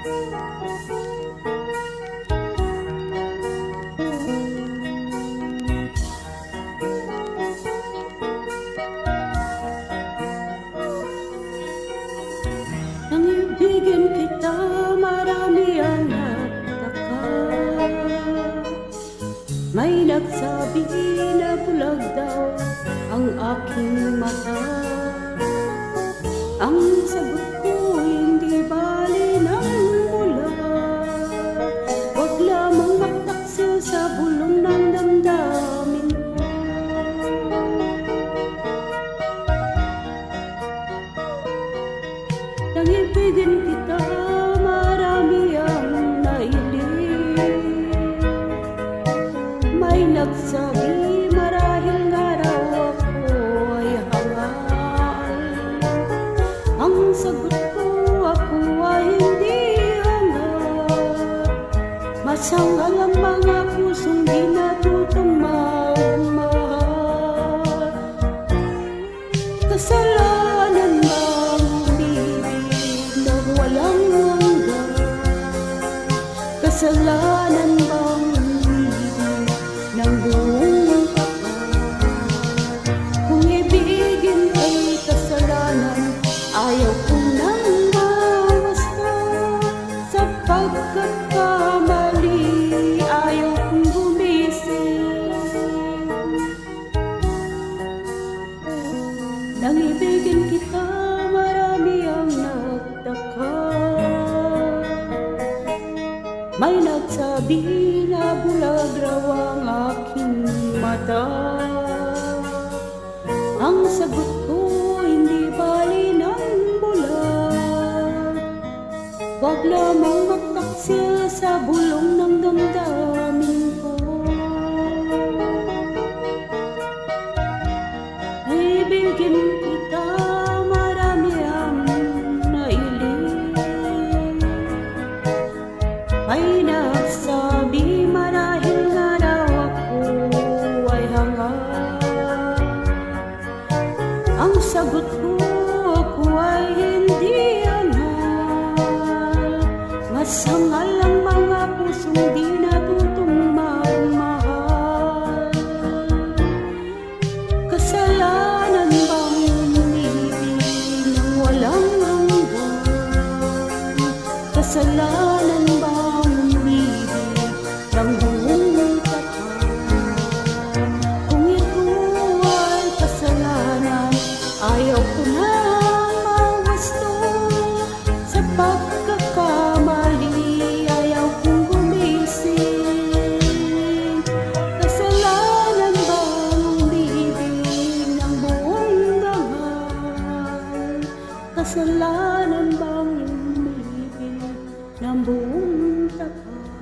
Nang ibigin kita, marami ang nagtaka. May nagsabi na bulag daw ang aking mata. Ang sagot ko, hindi bali ng bulag. Huwag lamang magtaksil sa bulong ng damdamin ko. Nang ibigin kita, marami ang nailing. May nagsabi marahil nga raw ako ay hangal. Ang sagot ko, ako ay hindi hangal. Masangal ang mga pusong di natutong magmahal. Kasalanan bang umibig na walang hanggan? Kasalanan bang umibig ng buong kapal? Kung ibigin ay kasalanan, ayaw kong nang mawasta. Sa pagkakamali, ayaw kong gumising. Nang ibigin kita, marami ang nagtaka. May nagsabi na bulag raw ang aking mata. Ang sagot ko, hindi bali ng bulag. Huwag lamang magtaksil sa bulong ng damdamin ko. Ibigin kita, marami ang nailing. May nagsabi marahil nga daw ako ay hangal. Ang sagot ko, ako ay hindi hangal. Masangal ang mga pusong di natutong magmahal. Kasalanan bang umibig ng walang hanggan? Kasalanan bang umibig ng buong kapal? Kung ito ay kasalanan, ayaw ko nang mawasto. Sa pagkakamali, ayaw kong gumising. Kasalanan bang umibig ng buong damay? Kasalanan bang umibig ng buong tapal?